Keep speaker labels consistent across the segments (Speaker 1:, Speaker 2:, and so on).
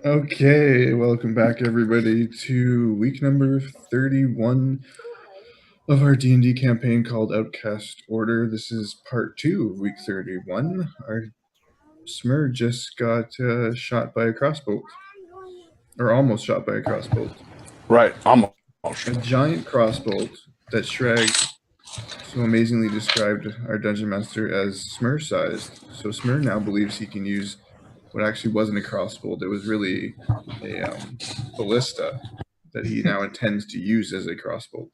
Speaker 1: Okay, welcome back everybody to week number 31 of our D&D campaign called Outcast Order. This is part 2 of week 31. Our Smurrrrh just got shot by a crossbow. Or almost shot by a crossbow.
Speaker 2: Right, almost.
Speaker 1: A giant crossbow that Sragg so amazingly described our Dungeon Master as Smurrrrh-sized. So Smurrrrh now believes he can use what actually wasn't a crossbow. It was really a ballista that he now intends to use as a crossbow.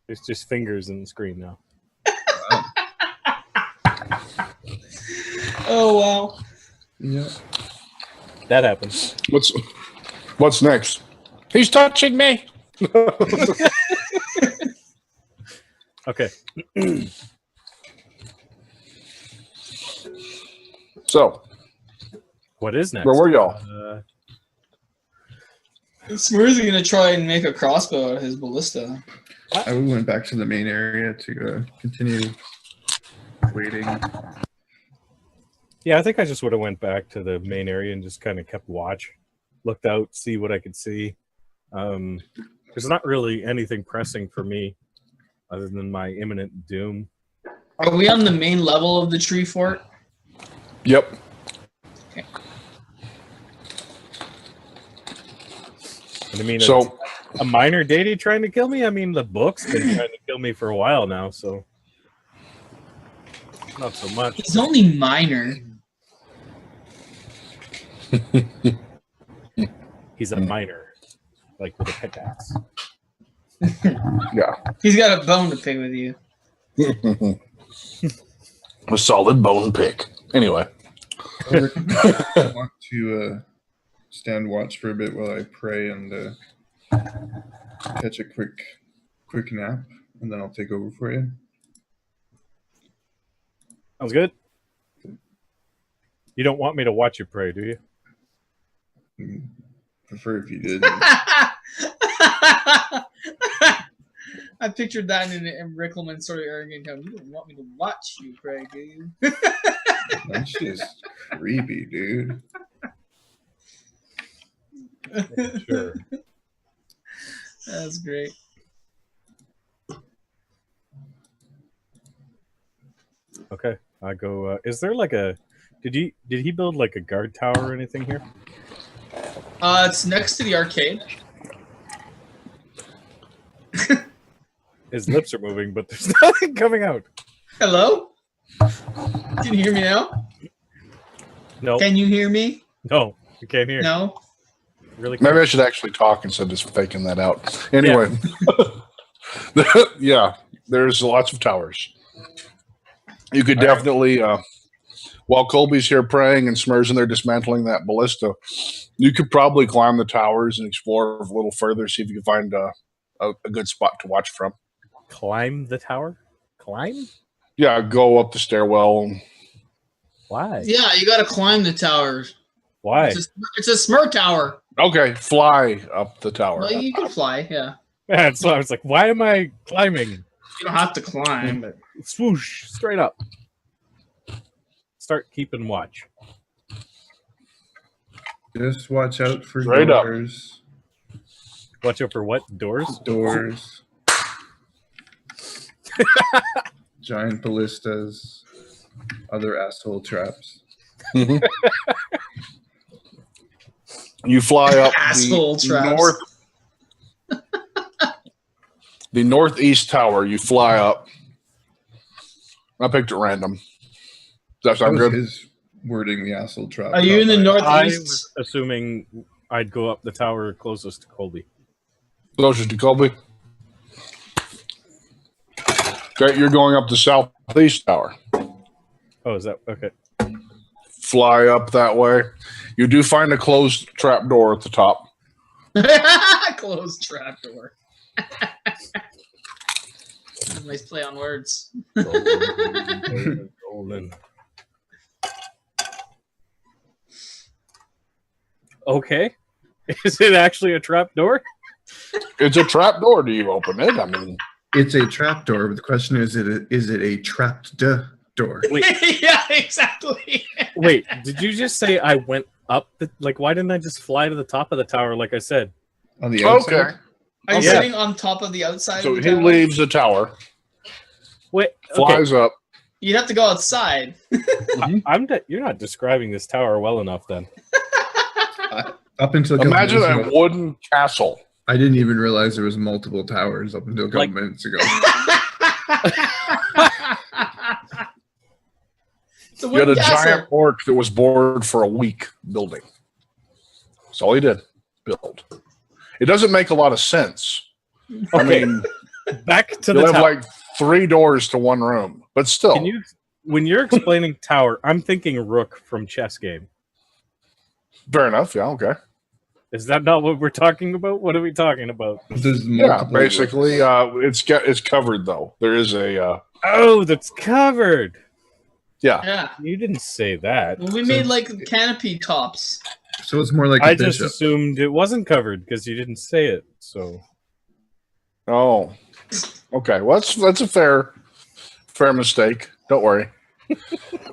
Speaker 3: It's just fingers in the screen now.
Speaker 1: Wow.
Speaker 4: Oh, wow.
Speaker 1: Yeah.
Speaker 3: That happens.
Speaker 2: What's next? He's touching me.
Speaker 3: Okay.
Speaker 2: So,
Speaker 3: What is next?
Speaker 2: where were y'all?
Speaker 4: Smurrrrh's gonna try and make a crossbow out of his ballista.
Speaker 1: I went back to the main area to continue waiting.
Speaker 3: Yeah, I think I just would have went back to the main area and just kind of kept watch. Looked out, see what I could see. There's not really anything pressing for me other than my imminent doom.
Speaker 4: Are we on the main level of the tree fort?
Speaker 2: Yep.
Speaker 4: Okay.
Speaker 3: And I mean,
Speaker 2: So,
Speaker 3: a minor deity trying to kill me? I mean, the book's been trying to kill me for a while now, so not so much.
Speaker 4: He's only minor.
Speaker 3: He's a minor, like with a pickaxe.
Speaker 2: yeah.
Speaker 4: He's got a bone to pick with you.
Speaker 2: A solid bone pick. Anyway.
Speaker 1: I want to stand watch for a bit while I pray and catch a quick nap, and then I'll take over for you.
Speaker 3: Sounds good. You don't want me to watch you pray, do you?
Speaker 1: Prefer if you did.
Speaker 4: I pictured that in Riclamin sort of arrogant tone. You don't want me to watch you pray, do you?
Speaker 1: That's just creepy, dude.
Speaker 3: Sure.
Speaker 4: That's great.
Speaker 3: Okay, I go. Is there like a? Did he build like a guard tower or anything here?
Speaker 4: It's next to the arcade.
Speaker 3: His lips are moving, but there's nothing coming out.
Speaker 4: Hello? Can you hear me now?
Speaker 3: No,
Speaker 4: Can you hear me?
Speaker 3: no, you can't hear.
Speaker 4: No?
Speaker 3: Really?
Speaker 2: Maybe I should actually talk instead of just faking that out. Anyway. Yeah, there's lots of towers. You could definitely, while Colby's here praying and Smurrrrh's in there dismantling that ballista, you could probably climb the towers and explore a little further, see if you can find a good spot to watch from.
Speaker 3: Climb the tower? Climb?
Speaker 2: Yeah, go up the stairwell.
Speaker 3: Why?
Speaker 4: Yeah, you gotta climb the towers.
Speaker 3: Why?
Speaker 4: It's a Smurrrrh tower.
Speaker 2: Okay, fly up the tower.
Speaker 4: Well, you can fly, yeah.
Speaker 3: Yeah, so I was like, why am I climbing?
Speaker 4: You don't have to climb.
Speaker 3: Swoosh, straight up. Start keeping watch.
Speaker 1: Just watch out for
Speaker 2: Straight up.
Speaker 1: doors.
Speaker 3: Watch out for what? Doors?
Speaker 1: Doors. Giant ballistas. Other asshole traps.
Speaker 2: You fly up
Speaker 4: Asshole traps.
Speaker 2: the northeast tower. You fly up. I picked it random. Does that sound
Speaker 1: That was
Speaker 2: good?
Speaker 1: his wording, the asshole trap.
Speaker 4: Are you in the
Speaker 1: not mine.
Speaker 3: I
Speaker 4: northeast?
Speaker 3: was assuming I'd go up the tower closest to Colby.
Speaker 2: Closest to Colby. Okay, you're going up the southeast tower.
Speaker 3: Oh, is that okay?
Speaker 2: Fly up that way. You do find a closed trap door at the top.
Speaker 4: Closed trapdoor. Nice play on words.
Speaker 3: Golden. Okay. Is it actually a trap door?
Speaker 2: It's a trap door. Do you open it? I mean,
Speaker 1: It's a trapdoor, but the question is it a trapped door? door.
Speaker 3: Wait,
Speaker 4: Yeah, exactly.
Speaker 3: wait. Did you just say I went up the? Like, why didn't I just fly to the top of the tower like I said?
Speaker 1: On the outside?
Speaker 2: Okay.
Speaker 4: Are you
Speaker 3: Yeah.
Speaker 4: sitting on top of the outside
Speaker 2: So
Speaker 4: of the
Speaker 2: he
Speaker 4: tower?
Speaker 2: leaves the tower,
Speaker 3: Wait. Okay.
Speaker 2: flies up.
Speaker 4: You'd have to go outside.
Speaker 3: You're not describing this tower well enough. Then
Speaker 1: Up until a couple
Speaker 2: Imagine
Speaker 1: minutes
Speaker 2: a
Speaker 1: ago,
Speaker 2: wooden castle.
Speaker 1: I didn't even realize there was multiple towers up until a couple
Speaker 3: Like-
Speaker 1: minutes ago.
Speaker 4: It's a
Speaker 2: You had
Speaker 4: wooden
Speaker 2: a
Speaker 4: castle.
Speaker 2: giant orc that was bored for a week building. That's all he did. Build. It doesn't make a lot of sense. I
Speaker 3: Okay.
Speaker 2: mean,
Speaker 3: back to
Speaker 2: you'll
Speaker 3: the
Speaker 2: have
Speaker 3: tower.
Speaker 2: like 3 doors to one room, but still.
Speaker 3: Can you? When you're explaining tower, I'm thinking rook from chess game.
Speaker 2: Fair enough. Yeah. Okay.
Speaker 3: Is that not what we're talking about? What are we talking about?
Speaker 1: There's
Speaker 2: Yeah.
Speaker 1: multiple
Speaker 2: Basically,
Speaker 1: rooms.
Speaker 2: it's covered though. There is a
Speaker 3: Oh, that's covered.
Speaker 2: yeah.
Speaker 4: Yeah.
Speaker 3: You didn't say that.
Speaker 4: Well, we made like canopy tops.
Speaker 1: So it's more like a
Speaker 3: I just
Speaker 1: bishop.
Speaker 3: assumed it wasn't covered because you didn't say it. So
Speaker 2: Oh. Okay. Well, that's a fair mistake. Don't worry.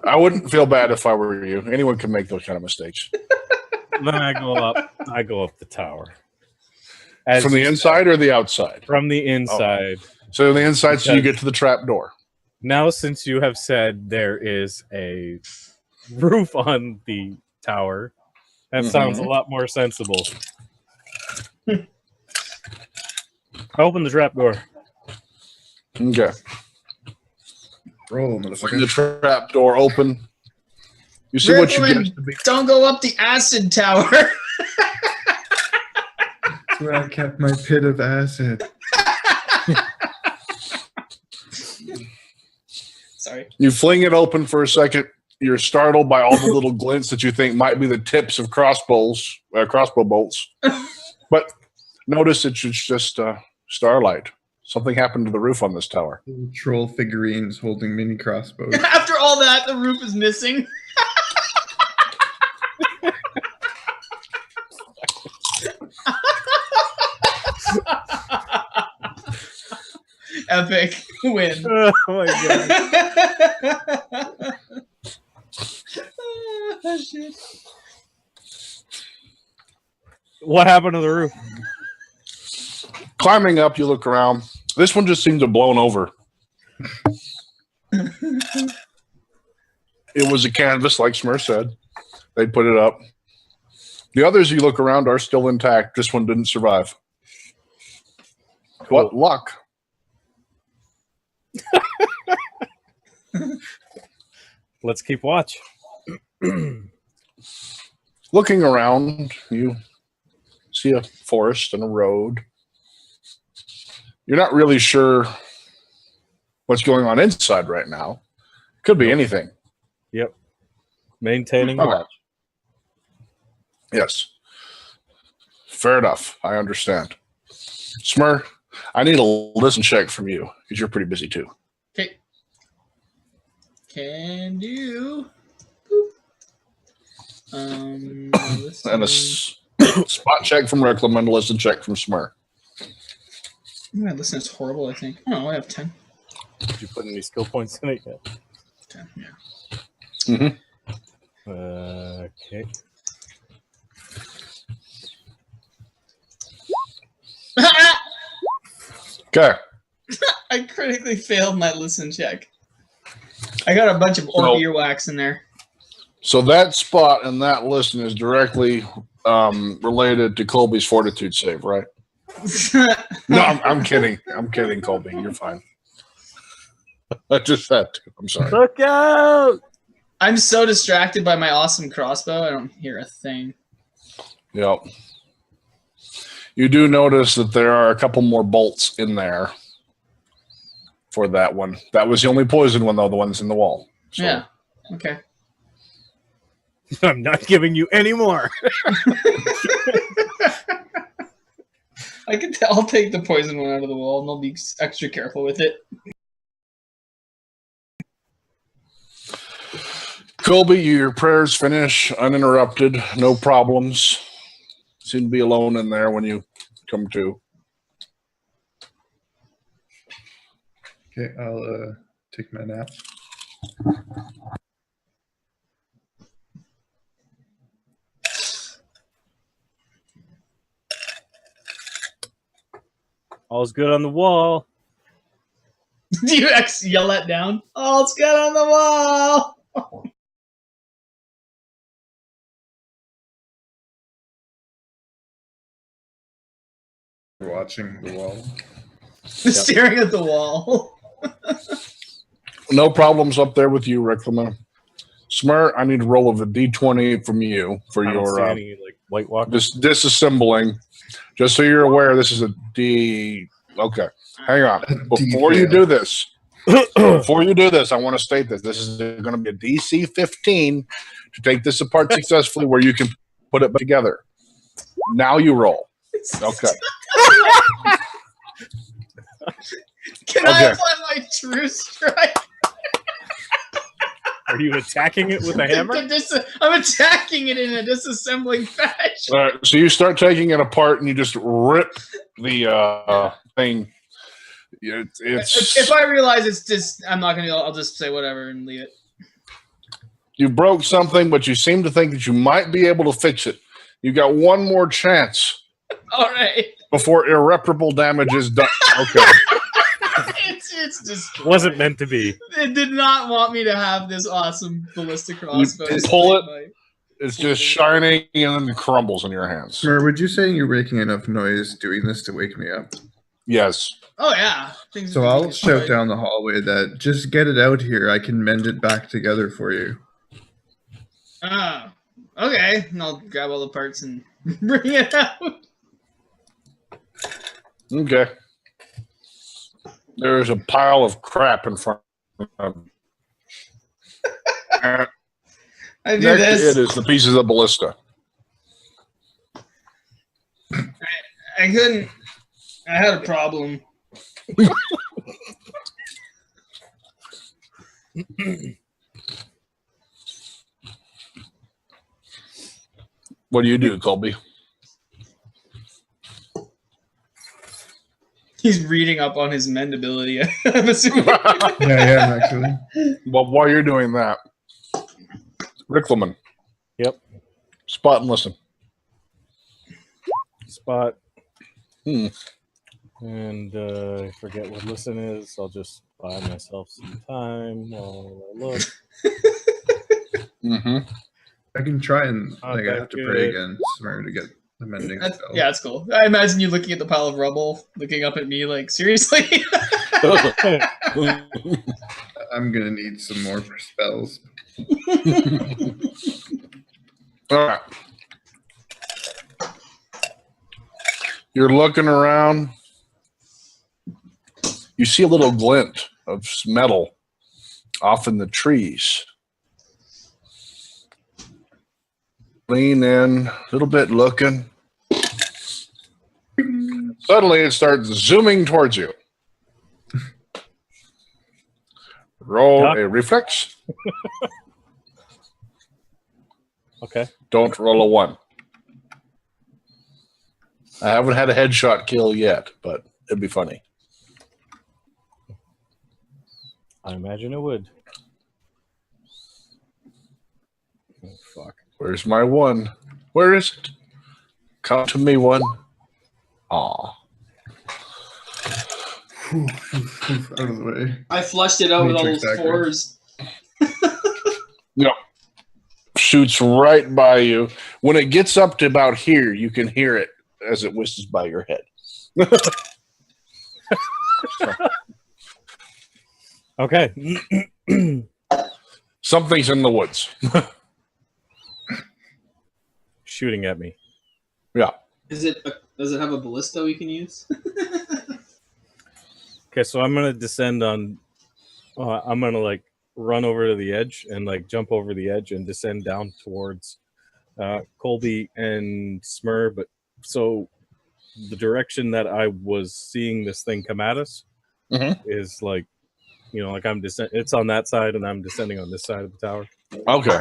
Speaker 2: I wouldn't feel bad if I were you. Anyone can make those kind of mistakes.
Speaker 3: then I go up the tower.
Speaker 2: From the inside or the outside?
Speaker 3: From the inside.
Speaker 2: So the inside, so you
Speaker 3: Because-
Speaker 2: get to the trap door.
Speaker 3: Now, since you have said there is a roof on the tower, that sounds a lot more sensible. Open the trap door.
Speaker 2: Okay.
Speaker 1: Roll,
Speaker 2: When the
Speaker 1: motherfucker.
Speaker 2: trap door open, you see what you
Speaker 4: Riclamin,
Speaker 2: get to be.
Speaker 4: don't go up the acid tower.
Speaker 1: That's where I kept my pit of acid.
Speaker 4: Sorry.
Speaker 2: You fling it open for a second. You're startled by all the little glints that you think might be the tips of crossbow bolts. But notice it's just starlight. Something happened to the roof on this tower.
Speaker 1: Little troll figurines holding mini crossbows.
Speaker 4: After all that, the roof is missing. Epic win.
Speaker 3: Oh my god.
Speaker 4: Oh, shit.
Speaker 3: What happened to the roof?
Speaker 2: Climbing up, you look around. This one just seems to have blown over. It was a canvas, like Smurrrrh said. They put it up. The others you look around are still intact. This one didn't survive. What luck.
Speaker 3: Let's keep watch.
Speaker 2: Looking around, you see a forest and a road. You're not really sure what's going on inside right now. Could be anything.
Speaker 3: Yep. Maintaining
Speaker 2: Okay.
Speaker 3: watch.
Speaker 2: Yes. Fair enough. I understand. Smurrrrh, I need a listen check from you because you're pretty busy too.
Speaker 4: Okay. Can do.
Speaker 2: And a
Speaker 4: Listen.
Speaker 2: spot check from Riclamin, a listen check from Smurrrh.
Speaker 4: My listen is horrible, I think. Oh, I have 10.
Speaker 3: Did you put any skill points in it yet?
Speaker 4: 10, yeah.
Speaker 3: Okay.
Speaker 2: Okay.
Speaker 4: I critically failed my listen check. I got a bunch of orc earwax in there.
Speaker 2: So that spot and that listen is directly related to Colby's fortitude save, right? No, I'm kidding. I'm kidding, Colby. You're fine. I just had to. I'm sorry.
Speaker 3: Look out!
Speaker 4: I'm so distracted by my awesome crossbow, I don't hear a thing.
Speaker 2: Yep. You do notice that there are a couple more bolts in there for that one. That was the only poison one, though, the one's in the wall. So,
Speaker 4: Yeah. Okay.
Speaker 3: I'm not giving you any more.
Speaker 4: I'll take the poison one out of the wall, and I'll be extra careful with it.
Speaker 2: Colby, your prayers finish uninterrupted, no problems. Seem to be alone in there when you come to.
Speaker 1: Okay, I'll take my nap.
Speaker 3: All's good on the wall.
Speaker 4: Do you yell that down? Oh, it's good on the wall.
Speaker 1: Watching the wall.
Speaker 4: Staring at the wall.
Speaker 2: No problems up there with you, Riclamin. Smurrrrh, I need to roll of a D20 from you for
Speaker 3: I don't
Speaker 2: your
Speaker 3: see any like White Walker.
Speaker 2: disassembling. Just so you're aware, this is a D. Okay, hang on. Before you do this, I want to state this. This is going to be a DC 15 to take this apart successfully, where you can put it together. Now you roll. Okay.
Speaker 4: Can I apply my true strike?
Speaker 3: Are you attacking it with a hammer?
Speaker 4: I'm attacking it in a disassembling fashion.
Speaker 2: All right, so you start taking it apart, and you just rip the thing.
Speaker 4: If I realize it's just, I'm not gonna. I'll just say whatever and leave it.
Speaker 2: You broke something, but you seem to think that you might be able to fix it. You got one more chance.
Speaker 4: All right.
Speaker 2: Before irreparable damage is done. Okay.
Speaker 4: It's just
Speaker 3: wasn't meant to be.
Speaker 4: It did not want me to have this awesome ballistic crossbow.
Speaker 2: You pull it. It's just shining and then it crumbles in your hands.
Speaker 1: Smurrrrh, would you say you're making enough noise doing this to wake me up?
Speaker 2: Yes.
Speaker 4: Oh yeah.
Speaker 1: So I'll shout down the hallway that just get it out here. I can mend it back together for you.
Speaker 4: Okay. And I'll grab all the parts and bring it out.
Speaker 2: Okay. There's a pile of crap in front of me.
Speaker 4: I do
Speaker 2: Next
Speaker 4: this.
Speaker 2: to it is the pieces of ballista.
Speaker 4: I couldn't. I had a problem.
Speaker 2: What do you do, Colby?
Speaker 4: He's reading up on his mendability. I'm assuming.
Speaker 1: Yeah, actually.
Speaker 2: Well, while you're doing that, Riclamin.
Speaker 3: Yep.
Speaker 2: Spot and listen.
Speaker 3: Spot. And I forget what listen is. I'll just buy myself some time while I look.
Speaker 1: I can try and I have to pray
Speaker 3: good.
Speaker 1: again, Smurrrrh, to get the mending spell.
Speaker 4: Yeah, that's cool. I imagine you looking at the pile of rubble, looking up at me like, seriously?
Speaker 1: I'm gonna need some more spells.
Speaker 2: All right. You're looking around. You see a little glint of metal off in the trees. Lean in a little bit, looking. Suddenly, it starts zooming towards you. Roll a reflex.
Speaker 3: Okay.
Speaker 2: Don't roll a 1. I haven't had a headshot kill yet, but it'd be funny.
Speaker 3: I imagine it would. Oh, fuck.
Speaker 2: Where's my 1? Where is it? Come to me, 1. Aw.
Speaker 1: Out of the way.
Speaker 4: I flushed it out with all
Speaker 1: Matrix
Speaker 4: those
Speaker 1: actor.
Speaker 4: 4s.
Speaker 2: Yep. Shoots right by you. When it gets up to about here, you can hear it as it whistles by your head.
Speaker 3: Okay.
Speaker 2: Something's in the woods.
Speaker 3: Shooting at me.
Speaker 2: Yeah.
Speaker 4: Does it have a ballista we can use?
Speaker 3: Okay, so I'm gonna descend on. I'm gonna like run over to the edge and like jump over the edge and descend down towards Colby and Smurrrrh. But so the direction that I was seeing this thing come at us is like, you know, like I'm it's on that side and I'm descending on this side of the tower.
Speaker 2: Okay.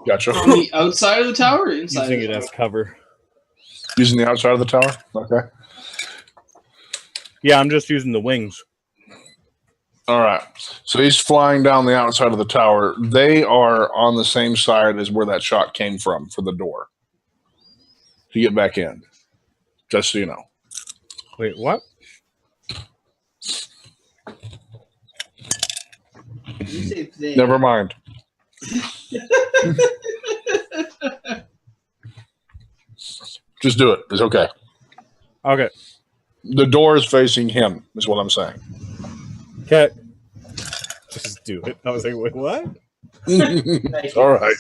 Speaker 2: Gotcha.
Speaker 4: On the outside of the tower or inside?
Speaker 3: Using it as cover.
Speaker 2: Using the outside of the tower? Okay.
Speaker 3: Yeah, I'm just using the wings.
Speaker 2: All right. So he's flying down the outside of the tower. They are on the same side as where that shot came from for the door. To get back in. Just so you know.
Speaker 3: Wait, what?
Speaker 4: You say they.
Speaker 2: Never mind. Just do it. It's okay.
Speaker 3: Okay.
Speaker 2: The door is facing him, is what I'm saying.
Speaker 3: Okay. Just do it. I was like, wait, what?
Speaker 2: All right.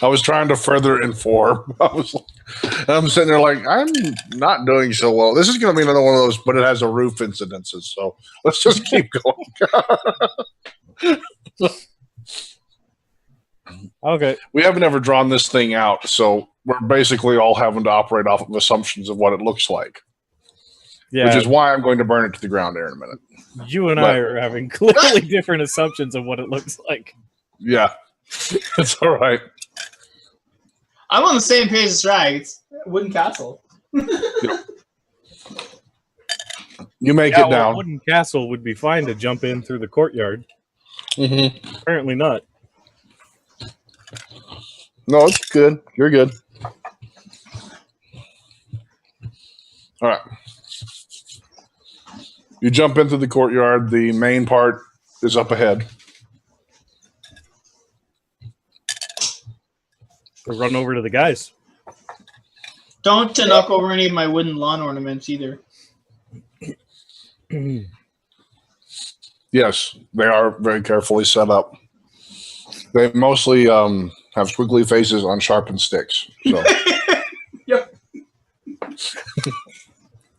Speaker 2: I was trying to further inform. I'm sitting there like, I'm not doing so well. This is going to be another one of those, but it has a roof incidences. So let's just keep going.
Speaker 3: Okay.
Speaker 2: We haven't ever drawn this thing out, so we're basically all having to operate off of assumptions of what it looks like.
Speaker 3: Yeah.
Speaker 2: Which is why I'm going to burn it to the ground here in a minute.
Speaker 3: You and I are having clearly different assumptions of what it looks like.
Speaker 2: Yeah. It's all right.
Speaker 4: I'm on the same page as Sragg. It's a wooden castle.
Speaker 2: You make it down.
Speaker 3: A wooden castle would be fine to jump in through the courtyard.
Speaker 2: Mm-hmm.
Speaker 3: Apparently not.
Speaker 2: No, it's good. You're good. All right. You jump into the courtyard. The main part is up ahead.
Speaker 3: We'll run over to the guys.
Speaker 4: Don't knock over any of my wooden lawn ornaments either.
Speaker 2: Yes, they are very carefully set up. They mostly have squiggly faces on sharpened sticks. So.
Speaker 4: Yep.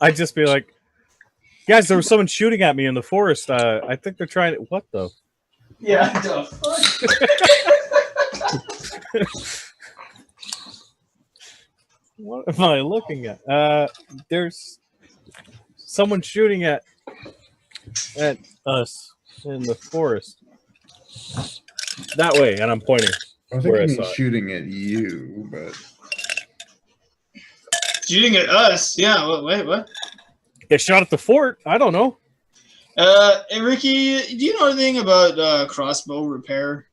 Speaker 3: I'd just be like, guys, there was someone shooting at me in the forest. I think they're trying to... What the?
Speaker 4: Yeah, the fuck?
Speaker 3: What am I looking at? There's someone shooting at us in the forest. That way, and I'm pointing.
Speaker 1: I think I mean shooting at you, but
Speaker 4: shooting at us? Yeah. Wait, what?
Speaker 3: They shot at the fort. I don't know.
Speaker 4: Hey, Ricky, do you know anything about crossbow repair?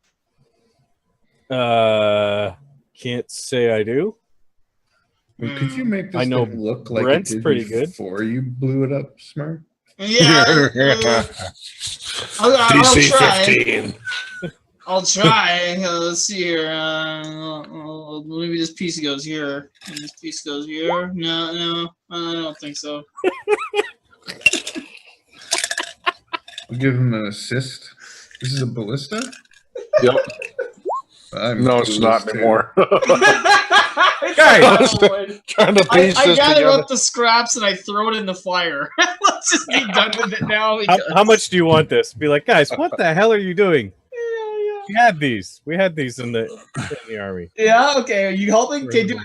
Speaker 3: Can't say I do.
Speaker 1: Could you make this
Speaker 3: I know
Speaker 1: thing look like
Speaker 3: Brent's
Speaker 1: it did
Speaker 3: pretty good.
Speaker 1: before you blew it up, Smurrrrh?
Speaker 4: Yeah. I'll try.
Speaker 2: 15.
Speaker 4: I'll try. Let's see here. Maybe this piece goes here. And this piece goes here. No, I don't think so.
Speaker 1: I'll give him an assist. This is a ballista?
Speaker 2: Yep. No, it's not anymore. Guys, trying to piece
Speaker 4: I
Speaker 2: this
Speaker 4: gather
Speaker 2: together.
Speaker 4: up the scraps and I throw it in the fire. Let's just be done with it now.
Speaker 3: How much do you want this? Be like, guys, what the hell are you doing? We had these. We had these in the army.
Speaker 4: Yeah, okay. Are you helping? Okay, do it.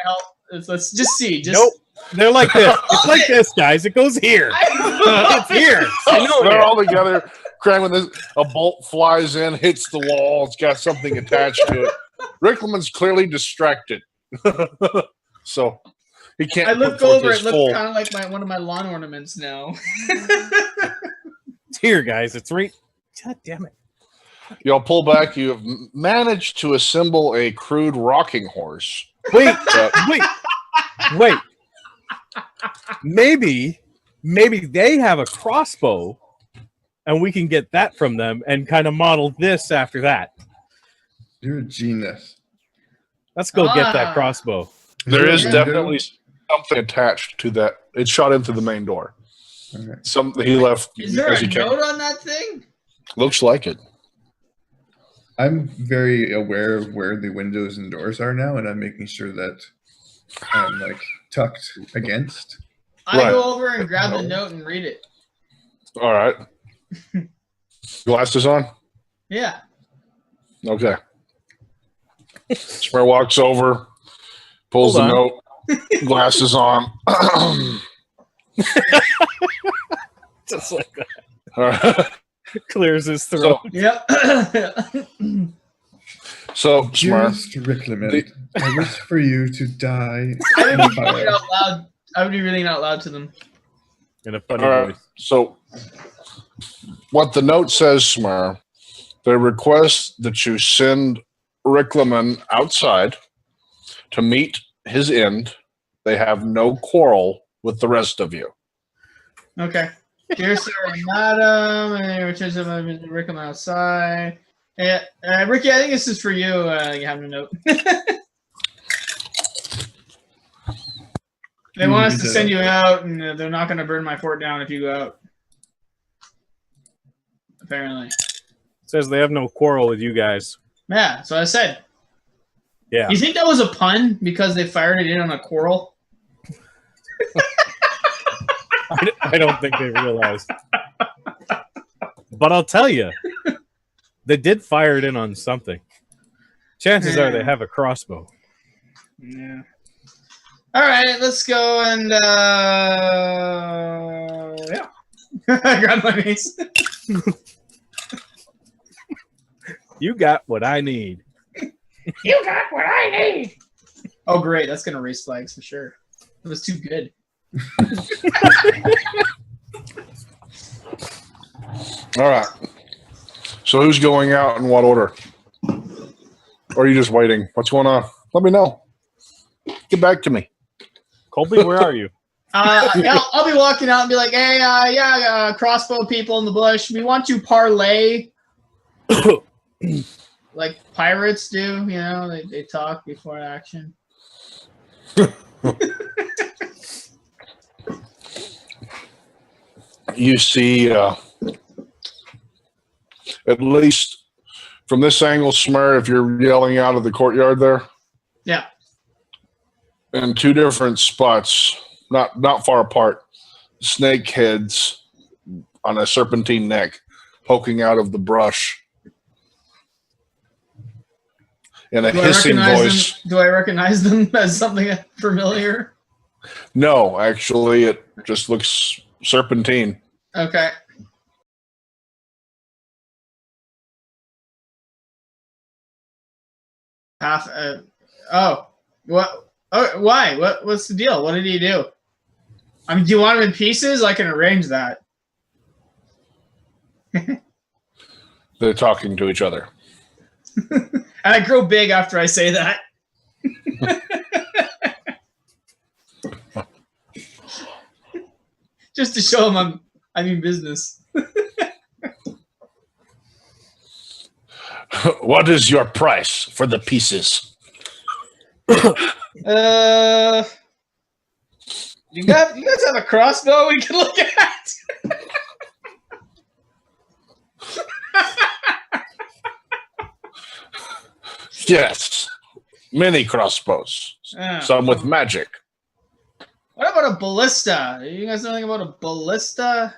Speaker 4: Help. Let's just see.
Speaker 3: Nope. They're like this. It's like this, guys. It goes here. It's here. I know.
Speaker 2: They're all together. Cramming this. A bolt flies in, hits the wall. It's got something attached to it. Riclamin's clearly distracted. So he can't.
Speaker 4: I look over. It looks kind of like one of my lawn ornaments now.
Speaker 3: It's here, guys. It's right. God damn it.
Speaker 2: Y'all pull back. You have managed to assemble a crude rocking horse.
Speaker 3: Wait. Maybe they have a crossbow, and we can get that from them and kind of model this after that.
Speaker 1: You're a genius.
Speaker 3: Let's go get that crossbow.
Speaker 2: There is definitely something attached to that. It's shot into the main door.
Speaker 1: Okay.
Speaker 2: Something he left.
Speaker 4: Is there a note on that thing?
Speaker 2: Looks like it.
Speaker 1: I'm very aware of where the windows and doors are now, and I'm making sure that I'm like tucked against.
Speaker 4: I go over and grab the note and read it.
Speaker 2: All right. Glasses on?
Speaker 4: Yeah.
Speaker 2: Okay. Smurrrrh walks over, pulls the note, glasses on.
Speaker 3: Just like that.
Speaker 2: All right.
Speaker 3: Clears his throat.
Speaker 4: Yep.
Speaker 2: So,
Speaker 1: Dearest
Speaker 2: Smurrrrh.
Speaker 1: Riclamin, I wish for you to die
Speaker 4: I
Speaker 1: in
Speaker 4: would be
Speaker 1: fire.
Speaker 4: reading out loud. I would be reading out loud to them.
Speaker 3: in a funny
Speaker 2: All right.
Speaker 3: voice.
Speaker 2: So, what the note says, Smurrrrh, they request that you send Riclamin outside to meet his end. They have no quarrel with the rest of you.
Speaker 4: Okay. Dear sir and madam, and returns of Riclamin outside. Yeah, Ricky, I think this is for you. You have a note. They want us to send you out, and they're not going to burn my fort down if you go out. Apparently.
Speaker 3: It says they have no quarrel with you guys.
Speaker 4: Yeah, so I said.
Speaker 3: Yeah.
Speaker 4: You think that was a pun because they fired it in on a quarrel?
Speaker 3: I don't think they realized. But I'll tell you, they did fire it in on something. Chances are they have a crossbow.
Speaker 4: Yeah. All right, let's go and yeah. I got my mace.
Speaker 3: You got what I need.
Speaker 4: You got what I need. Oh, great! That's gonna raise flags for sure. It was too good.
Speaker 2: All right. So who's going out in what order? Or are you just waiting? What's going on? Let me know. Get back to me.
Speaker 3: Colby, where are you?
Speaker 4: I'll be walking out and be like, hey, crossbow people in the bush. We want to parlay like pirates do. You know, they talk before action.
Speaker 2: You see, at least from this angle, Smurrrrh, if you're yelling out of the courtyard there,
Speaker 4: Yeah.
Speaker 2: in two different spots, not far apart, snake heads on a serpentine neck poking out of the brush. In a hissing voice.
Speaker 4: Do I recognize them as something familiar?
Speaker 2: No, actually, it just looks serpentine.
Speaker 4: Okay. Half. Oh. What? Oh, why? What's the deal? What did he do? I mean, do you want him in pieces? I can arrange that.
Speaker 2: They're talking to each other.
Speaker 4: And I grow big after I say that. Just to show him I mean business.
Speaker 2: What is your price for the pieces?
Speaker 4: You guys have a crossbow we can look at?
Speaker 2: Yes. Many crossbows. Some with magic.
Speaker 4: What about a ballista? You guys know anything about a ballista?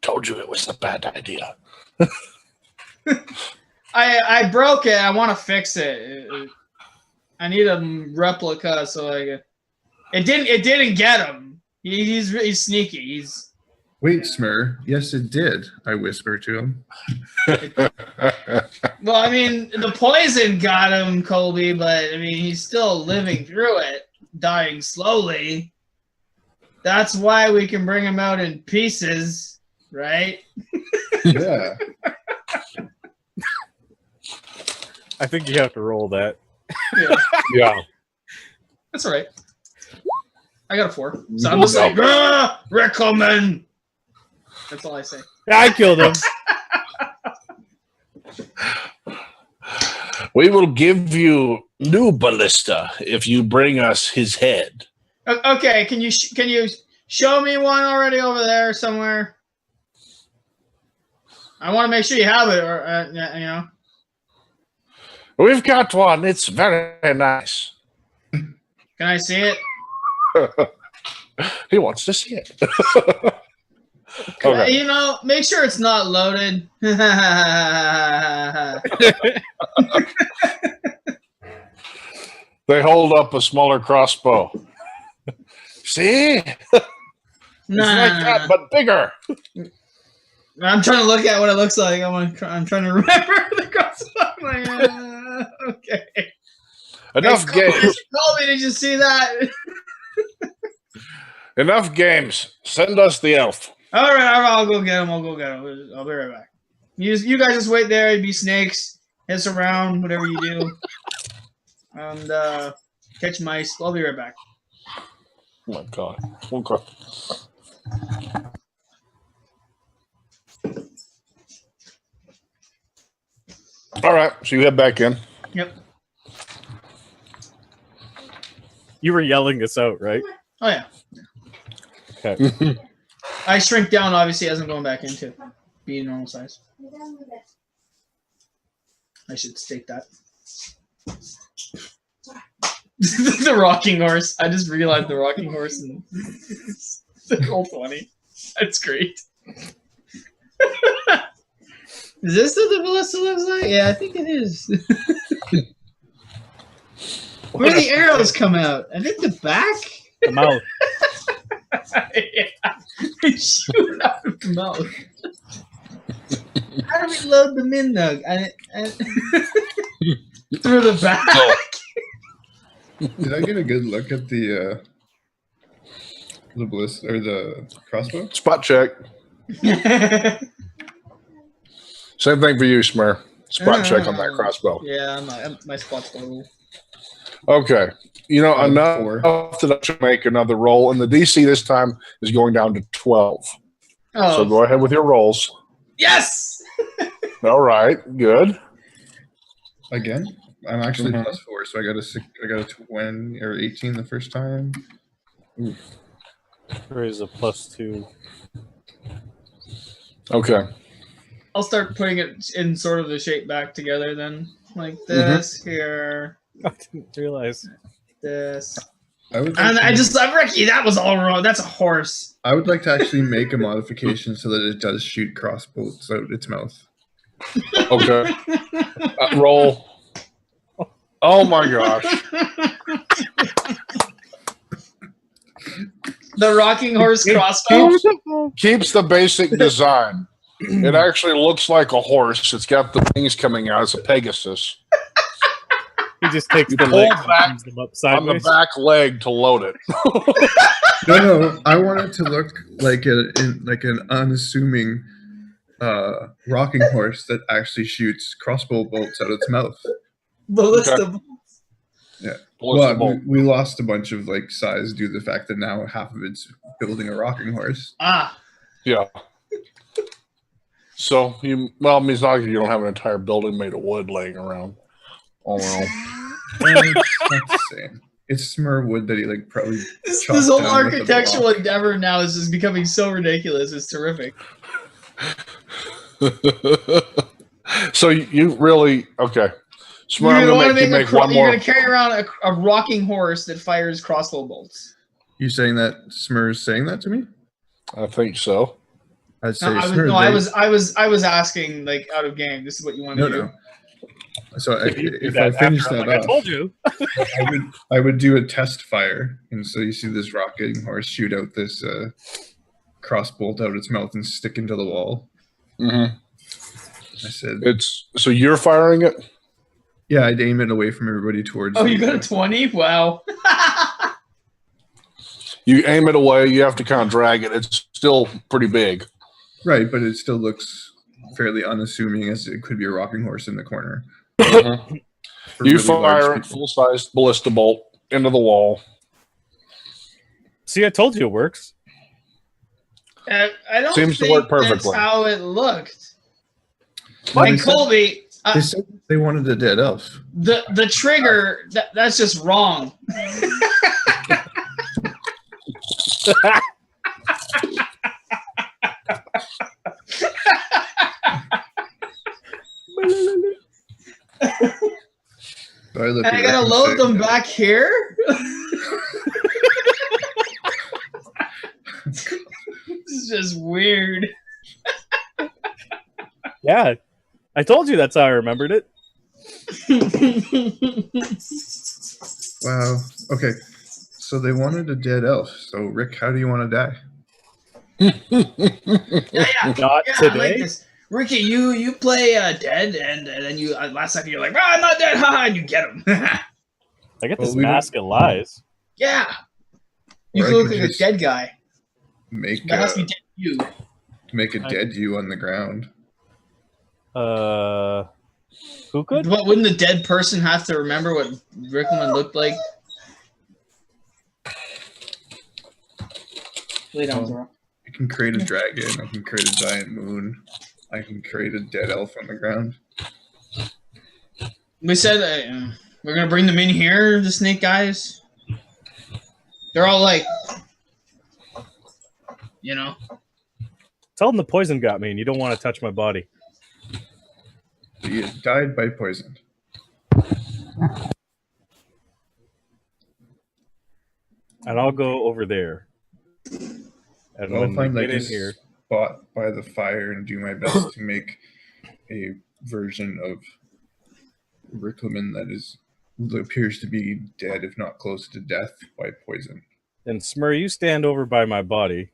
Speaker 2: Told you it was a bad idea.
Speaker 4: I broke it. I want to fix it. I need a replica so it didn't get him. He's sneaky.
Speaker 1: Wait, Smurrrrh. Yes, it did. I whisper to him.
Speaker 4: Well, I mean, the poison got him, Colby, but I mean, he's still living through it, dying slowly. That's why we can bring him out in pieces, right?
Speaker 1: Yeah.
Speaker 3: I think you have to roll that.
Speaker 4: Yeah.
Speaker 2: Yeah.
Speaker 4: That's all right. I got a 4. So I'm just like, Riclamin! That's all I say.
Speaker 3: I killed him.
Speaker 2: We will give you new ballista if you bring us his head.
Speaker 4: Okay, can you show me one already over there somewhere? I want to make sure you have it, or you know.
Speaker 2: We've got one. It's very nice.
Speaker 4: Can I see it?
Speaker 2: He wants to see it.
Speaker 4: Okay. You know, make sure it's not loaded.
Speaker 2: They hold up a smaller crossbow. See?
Speaker 4: Nah,
Speaker 2: it's like that, but bigger.
Speaker 4: I'm trying to look at what it looks like. I'm trying to remember the crossbow. Okay.
Speaker 2: Enough games.
Speaker 4: Colby, did you see that?
Speaker 2: Enough games. Send us the elf.
Speaker 4: All right, I'll go get him. I'll be right back. You guys just wait there. Be snakes. Hiss around, whatever you do. And catch mice. I'll be right back.
Speaker 2: Oh my god. Okay. All right, so you head back in.
Speaker 4: Yep.
Speaker 3: You were yelling us out, right?
Speaker 4: Oh yeah.
Speaker 3: Okay.
Speaker 4: I shrink down obviously as I'm going back into being normal size. I should state that. The rocking horse. I just realized the rocking horse and the roll 20. That's great. Is this what the ballista looks like? Yeah, I think it is. Where do the arrows come out? I think the back?
Speaker 3: The mouth.
Speaker 4: Yeah. They shoot out of the mouth. How do we load them in, though? Through the back?
Speaker 1: Did I get a good look at the ballista or the crossbow?
Speaker 2: Spot check. Same thing for you, Smurrrrh. Spot check on that crossbow.
Speaker 4: Yeah, my spot's low.
Speaker 2: Okay. You know, enough
Speaker 1: 4.
Speaker 2: that I should make another roll, and the DC this time is going down to 12.
Speaker 4: Oh,
Speaker 2: So go ahead with your rolls.
Speaker 4: yes!
Speaker 2: All right, good.
Speaker 1: Again, I'm actually
Speaker 2: Mhm.
Speaker 1: +4, so I got a 20 or 18 the first time.
Speaker 3: There is a +2.
Speaker 2: Okay.
Speaker 4: I'll start putting it in sort of the shape back together then. Like this, here,
Speaker 3: I didn't realize.
Speaker 4: this.
Speaker 1: I would
Speaker 4: And
Speaker 1: like
Speaker 4: I
Speaker 1: to-
Speaker 4: just, Ricky, that was all wrong. That's a horse.
Speaker 1: I would like to actually make a modification so that it does shoot crossbows out its mouth.
Speaker 2: Okay. Roll. Oh my gosh.
Speaker 4: The rocking horse crossbow.
Speaker 2: Keeps the basic design. It actually looks like a horse. It's got the wings coming out. It's a Pegasus.
Speaker 3: He just takes the
Speaker 2: pull
Speaker 3: legs and
Speaker 2: back
Speaker 3: brings them up
Speaker 2: On the
Speaker 3: sideways.
Speaker 2: back leg to load it.
Speaker 1: No, I want it to look like an unassuming rocking horse that actually shoots crossbow bolts out of its mouth.
Speaker 4: Ballista.
Speaker 1: Well, we lost a bunch of like size due to the fact that now half of it's building a rocking horse.
Speaker 4: Ah.
Speaker 2: Yeah. So well, I mean, it's not like you don't have an entire building made of wood laying around. Oh well.
Speaker 1: It's not the same. It's Smurrrrh wood that he like probably.
Speaker 4: This
Speaker 1: chopped
Speaker 4: whole
Speaker 1: down with a
Speaker 4: architectural
Speaker 1: block.
Speaker 4: endeavor now is just becoming so ridiculous. It's terrific.
Speaker 2: So you really okay?
Speaker 4: You're
Speaker 2: Smurrrrh,
Speaker 4: gonna
Speaker 2: I'm gonna make you make one
Speaker 4: You're
Speaker 2: more.
Speaker 4: gonna carry around a rocking horse that fires crossbow bolts.
Speaker 1: You saying that Smurrrr's saying that to me?
Speaker 2: I think so.
Speaker 1: I'd say
Speaker 4: No,
Speaker 1: Smurrrrh.
Speaker 4: I was asking like out of game. This is what you want to do.
Speaker 1: No. So
Speaker 3: You do
Speaker 1: if
Speaker 3: that
Speaker 1: I finish
Speaker 3: after, I'm
Speaker 1: that
Speaker 3: like, I told
Speaker 1: off,
Speaker 3: you.
Speaker 1: I would do a test fire, and so you see this rocking horse shoot out this crossbolt out of its mouth and stick into the wall.
Speaker 2: Mm-hmm.
Speaker 1: I said,
Speaker 2: It's so you're firing it.
Speaker 1: yeah, I'd aim it away from everybody towards.
Speaker 4: Oh,
Speaker 1: the-
Speaker 4: you got a 20? Wow.
Speaker 2: You aim it away. You have to kind of drag it. It's still pretty big.
Speaker 1: Right, but it still looks fairly unassuming, as it could be a rocking horse in the corner.
Speaker 2: Mhm.
Speaker 1: For
Speaker 2: You
Speaker 1: really large
Speaker 2: fire it
Speaker 1: people.
Speaker 2: full-sized ballista bolt into the wall.
Speaker 3: See, I told you it works.
Speaker 4: I don't
Speaker 2: Seems to
Speaker 4: think
Speaker 2: work perfectly.
Speaker 4: that's how it looked.
Speaker 1: Well,
Speaker 4: And
Speaker 1: they said-
Speaker 4: Colby,
Speaker 1: They said they wanted a dead elf.
Speaker 4: the trigger, that's just wrong.
Speaker 1: So I, look
Speaker 4: And
Speaker 1: at
Speaker 4: I
Speaker 1: Rick
Speaker 4: gotta
Speaker 1: and
Speaker 4: load
Speaker 1: say,
Speaker 4: them back here? This is just weird.
Speaker 3: Yeah, I told you that's how I remembered it.
Speaker 1: Wow. Okay. So they wanted a dead elf. So Rick, how do you want to die?
Speaker 4: Yeah,
Speaker 3: Not
Speaker 4: I like
Speaker 3: today.
Speaker 4: this. Ricky, you play dead, and then you last second you're like, I'm not dead, haha, and you get him.
Speaker 3: I get
Speaker 1: Well,
Speaker 3: this
Speaker 1: we don't-
Speaker 3: mask of lies.
Speaker 4: Yeah. You
Speaker 1: Or I
Speaker 4: could look
Speaker 1: could
Speaker 4: like a
Speaker 1: just
Speaker 4: dead guy.
Speaker 1: make
Speaker 4: That has to be dead you.
Speaker 1: make a dead you on the ground.
Speaker 3: Who could?
Speaker 4: What, wouldn't the dead person have to remember what Riclamin looked like? Lay down, Zoro.
Speaker 1: I can create a dragon. I can create a giant moon. I can create a dead elf on the ground.
Speaker 4: We said we're gonna bring them in here, the snake guys. They're all like, you know.
Speaker 3: Tell them the poison got me and you don't want to touch my body.
Speaker 1: But you died by poison.
Speaker 3: And I'll go over there. And
Speaker 1: I'll
Speaker 3: when
Speaker 1: find
Speaker 3: we
Speaker 1: like
Speaker 3: get
Speaker 1: a
Speaker 3: in here,
Speaker 1: spot by the fire and do my best to make a version of Riclamin that appears to be dead, if not close to death, by poison.
Speaker 3: then Smurrrrh, you stand over by my body.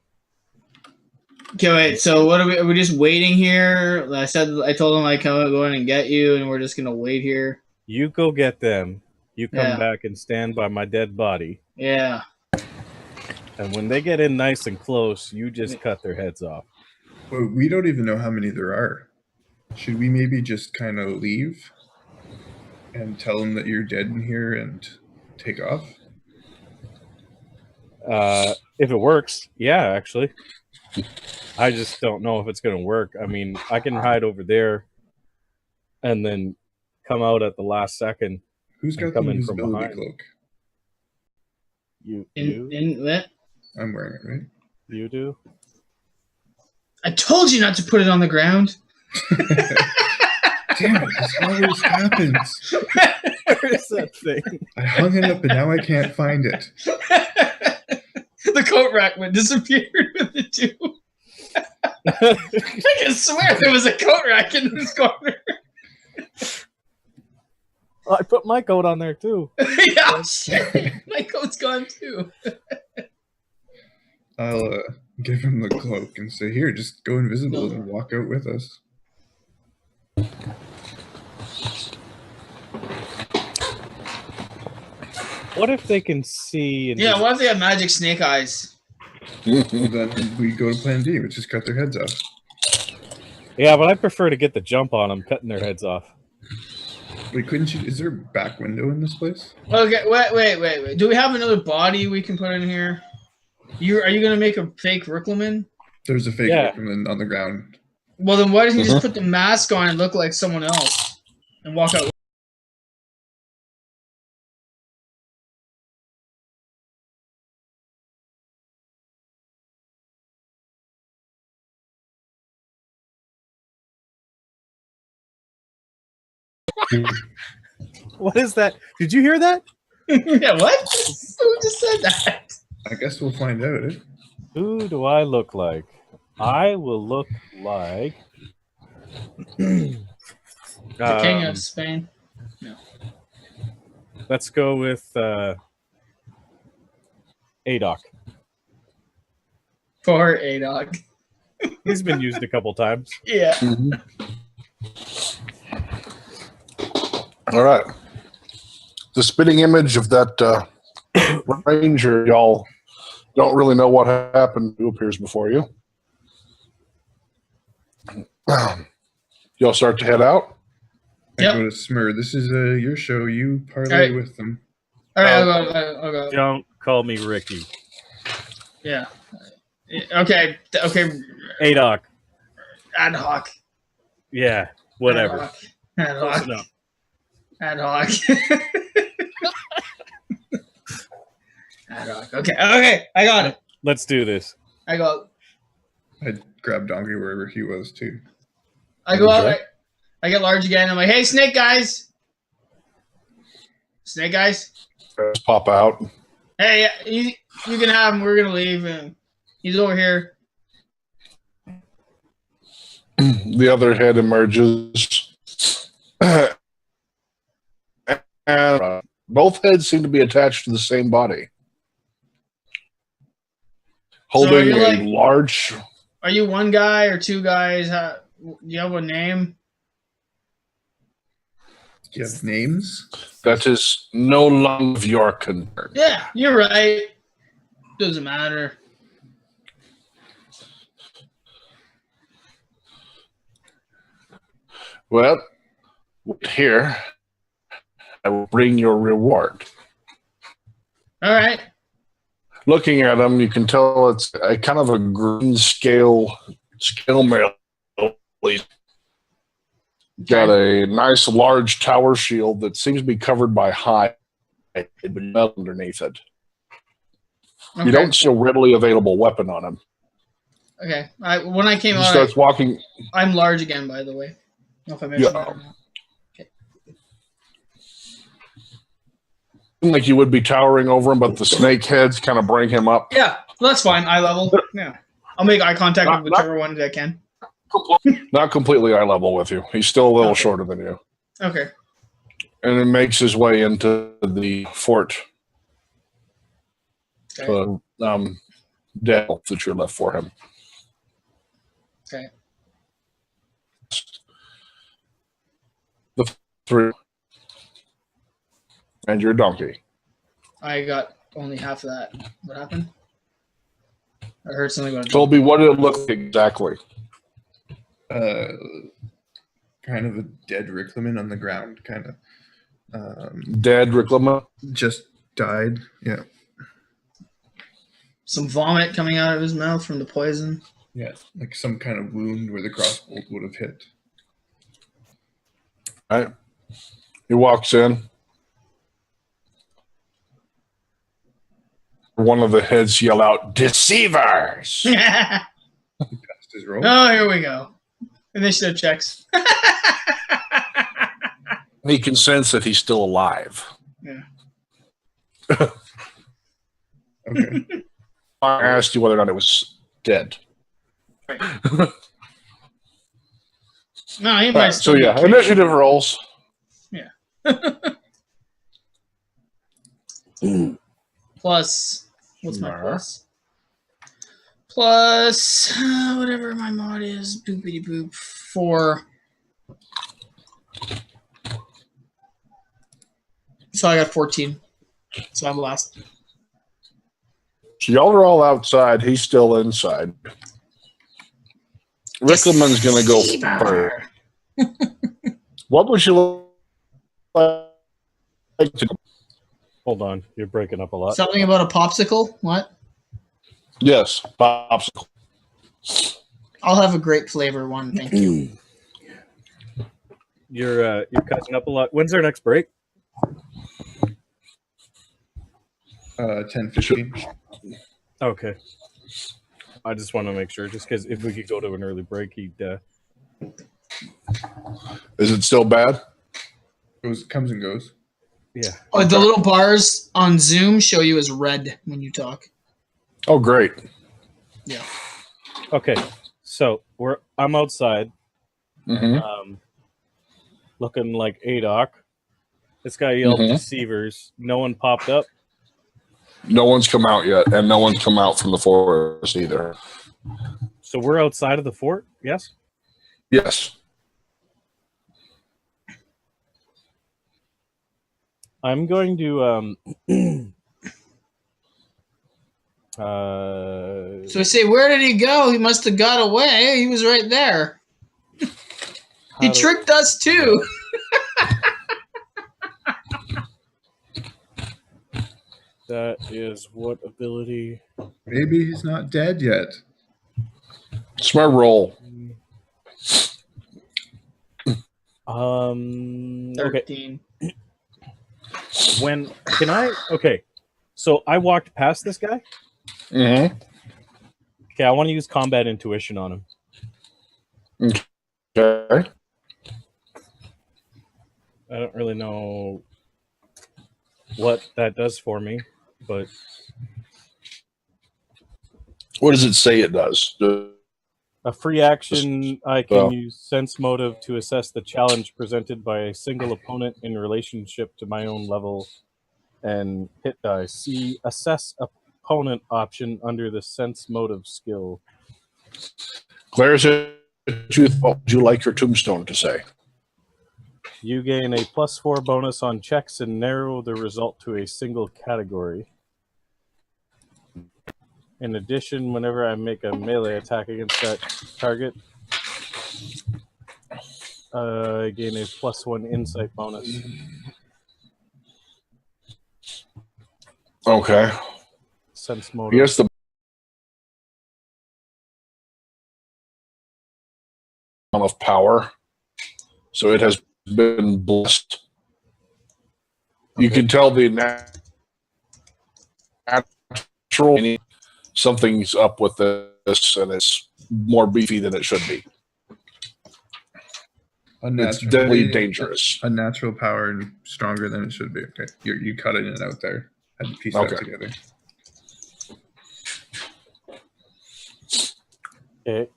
Speaker 4: Okay, wait. So what are we just waiting here? I told them I'd go in and get you, and we're just gonna wait here.
Speaker 3: You go get them. You come
Speaker 4: Yeah.
Speaker 3: back and stand by my dead body.
Speaker 4: Yeah.
Speaker 3: And when they get in nice and close, you just cut their heads off.
Speaker 1: Well, we don't even know how many there are. Should we maybe just kind of leave and tell them that you're dead in here and take off?
Speaker 3: If it works, yeah, actually. I just don't know if it's going to work. I mean, I can hide over there and then come out at the last second.
Speaker 1: Who's got the
Speaker 3: come in from
Speaker 1: invisibility
Speaker 3: behind.
Speaker 1: cloak?
Speaker 3: You
Speaker 4: In what?
Speaker 1: I'm wearing it, right?
Speaker 3: You do?
Speaker 4: I told you not to put it on the ground.
Speaker 1: Damn it, this always happens.
Speaker 3: Where is that thing?
Speaker 1: I hung it up and now I can't find it.
Speaker 4: The coat rack went disappeared with the two. I can swear there was a coat rack in this corner.
Speaker 3: I put my coat on there too.
Speaker 4: Yeah, shit. My coat's gone too.
Speaker 1: I'll give him the cloak and say, here, just go invisible and walk out with us.
Speaker 3: What if they can see? And
Speaker 4: Yeah,
Speaker 3: just-
Speaker 4: what if they have magic snake eyes?
Speaker 1: Well, then we go to plan D, which is cut their heads off.
Speaker 3: Yeah, but I prefer to get the jump on them, cutting their heads off.
Speaker 1: Wait, couldn't you? Is there a back window in this place?
Speaker 4: Okay, wait. Do we have another body we can put in here? Are you gonna make a fake Riclamin?
Speaker 1: There's a fake
Speaker 3: Yeah.
Speaker 1: Riclamin on the ground.
Speaker 4: Well, then why doesn't he just put the mask on and look like someone else and walk out?
Speaker 3: What is that? Did you hear that?
Speaker 4: Yeah, what? Who just said that?
Speaker 1: I guess we'll find out. Eh?
Speaker 3: Who do I look like? I will look like
Speaker 4: The King of Spain.
Speaker 3: Let's go with Adoc.
Speaker 4: Poor A-Dog.
Speaker 3: He's been used a couple times.
Speaker 4: Yeah.
Speaker 2: All right. The spitting image of that ranger, y'all don't really know what happened, who appears before you. Y'all start to head out.
Speaker 1: I
Speaker 4: Yep.
Speaker 1: go to Smurrrrh. This is your show. You parlay
Speaker 4: Alright.
Speaker 1: with them.
Speaker 4: All right, I'll go.
Speaker 3: Don't call me Ricky.
Speaker 4: Yeah. Okay.
Speaker 3: Adoc.
Speaker 4: Ad hoc.
Speaker 3: Yeah, whatever.
Speaker 4: Ad
Speaker 3: Close
Speaker 4: hoc.
Speaker 3: enough.
Speaker 4: Ad hoc. Ad hoc. Okay. I got it.
Speaker 3: Let's do this.
Speaker 4: I go.
Speaker 1: I grabbed Donkey wherever he was too.
Speaker 4: I go out.
Speaker 2: Okay.
Speaker 4: I get large again. I'm like, hey, snake guys. Snake guys.
Speaker 2: Just pop out.
Speaker 4: Hey, you can have him. We're gonna leave, and he's over here.
Speaker 2: The other head emerges. And both heads seem to be attached to the same body. Holding
Speaker 4: you're
Speaker 2: a
Speaker 4: like-
Speaker 2: large...
Speaker 4: Are you one guy or two guys? Do you have a name?
Speaker 1: Do you have names?
Speaker 2: That is no longer of your concern.
Speaker 4: Yeah, you're right. Doesn't matter.
Speaker 2: Well, here, I will bring your reward.
Speaker 4: All right.
Speaker 2: Looking at him, you can tell it's a kind of a green scale mail. He's got a nice large tower shield that seems to be covered by hide, but metal underneath it.
Speaker 4: Okay.
Speaker 2: You don't see a readily available weapon on him.
Speaker 4: Okay. When I came
Speaker 2: He
Speaker 4: out,
Speaker 2: starts walking.
Speaker 4: I'm large again, by the way. I don't know if I mentioned that or not.
Speaker 2: Like you would be towering over him, but the snake heads kind of bring him up.
Speaker 4: Yeah, that's fine. Eye level. Yeah. I'll make eye contact with whichever one I can.
Speaker 2: Not completely eye level with you. He's still a little shorter than you.
Speaker 4: Okay.
Speaker 2: And it makes his way into the fort.
Speaker 4: Okay.
Speaker 2: Dead that you're left for him.
Speaker 4: Okay.
Speaker 2: The three. And your donkey.
Speaker 4: I got only half of that. What happened? I heard something about
Speaker 2: Colby, what did it look like exactly?
Speaker 1: Kind of a dead Riclamin on the ground, kind of.
Speaker 2: Dead Riclamin?
Speaker 1: Just died, yeah.
Speaker 4: some vomit coming out of his mouth from the poison.
Speaker 1: Yeah, like some kind of wound where the crossbolt would have hit.
Speaker 2: All right. He walks in. One of the heads yell out, "Deceivers!"
Speaker 1: He passed his roll.
Speaker 4: Oh, here we go. Initiative checks.
Speaker 2: He can sense that he's still alive.
Speaker 4: Yeah.
Speaker 1: Okay.
Speaker 2: I asked you whether or not it was dead.
Speaker 4: Right. No, he
Speaker 2: All
Speaker 4: might
Speaker 2: right,
Speaker 4: still
Speaker 2: so
Speaker 4: be
Speaker 2: yeah,
Speaker 4: kicking.
Speaker 2: initiative rolls.
Speaker 4: Plus, what's my
Speaker 2: Smurrrrh.
Speaker 4: plus? Plus, whatever my mod is, boopity boop, 4. So I got 14. So I'm last.
Speaker 2: So y'all are all outside. He's still inside. Ricklaman's going to go first. What would you like to do?
Speaker 3: Hold on, you're breaking up a lot.
Speaker 4: Something about a popsicle? What?
Speaker 2: Yes, popsicle.
Speaker 4: I'll have a grape flavor one, thank you.
Speaker 3: You're cutting up a lot. When's our next break?
Speaker 1: 10-15.
Speaker 3: Okay. I just want to make sure, just because if we could go to an early break, he'd.
Speaker 2: Is it still bad?
Speaker 1: Comes and goes.
Speaker 3: Yeah.
Speaker 4: Oh, the little bars on Zoom show you as red when you talk.
Speaker 2: Oh, great.
Speaker 4: Yeah.
Speaker 3: Okay. So I'm outside,
Speaker 2: Mm-hmm.
Speaker 3: looking like Adoc. This guy yelled "Deceivers." No one popped up.
Speaker 2: No one's come out yet, and no one's come out from the forest either.
Speaker 3: So we're outside of the fort. Yes.
Speaker 2: Yes.
Speaker 3: I'm going to
Speaker 4: So I say, where did he go? He must have got away. He was right there. He tricked us too.
Speaker 3: That is what ability?
Speaker 1: Maybe he's not dead yet.
Speaker 2: Smurrrrh roll.
Speaker 3: Okay.
Speaker 4: 13.
Speaker 3: When can I? Okay. So I walked past this guy.
Speaker 2: Mm-hmm.
Speaker 3: Okay, I want to use combat intuition on him.
Speaker 2: Okay.
Speaker 3: I don't really know what that does for me, but
Speaker 2: What does it say it does?
Speaker 3: a free action, I can use sense motive to assess the challenge presented by a single opponent in relationship to my own level and hit dice. See assess opponent option under the sense motive skill.
Speaker 2: Claire, what would you like your tombstone to say?
Speaker 3: You gain a +4 bonus on checks and narrow the result to a single category. In addition, whenever I make a melee attack against that target, I gain a +1 insight bonus.
Speaker 2: Okay.
Speaker 3: Sense motive.
Speaker 2: Yes, the of power, so it has been blessed. You can tell the natural something's up with this, and it's more beefy than it should be. It's deadly dangerous.
Speaker 1: A natural power and stronger than it should be. Okay, you cut it out there. Had to piece that together.
Speaker 3: Okay.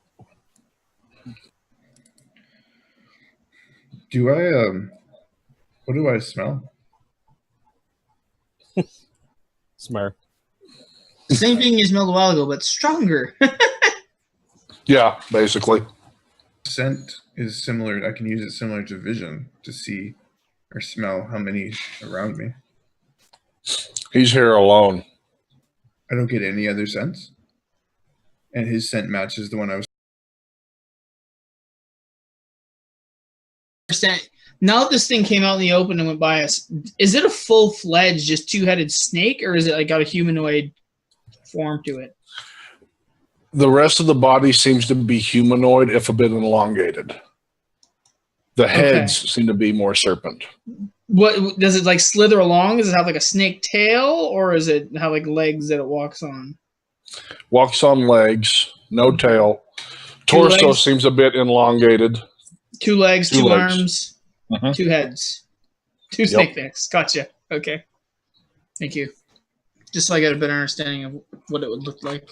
Speaker 1: Do I what do I smell?
Speaker 3: Smurrrrh.
Speaker 4: The same thing you smelled a while ago, but stronger.
Speaker 2: Yeah, basically.
Speaker 1: Scent is similar. I can use it similar to vision to see or smell how many around me.
Speaker 2: He's here alone.
Speaker 1: I don't get any other scents. And his scent matches the one I was.
Speaker 4: Now that this thing came out in the open and went by us, is it a full-fledged, just two-headed snake, or is it like got a humanoid form to it?
Speaker 2: The rest of the body seems to be humanoid, if a bit elongated. The heads seem to be more serpent.
Speaker 4: What does it like slither along? Does it have like a snake tail, or is it have like legs that it walks on?
Speaker 2: Walks on legs, no tail. Torso seems a bit elongated.
Speaker 4: 2 legs, two arms, 2 heads, 2 snake necks. Gotcha. Okay. Thank you. Just so I get a better understanding of what it would look like.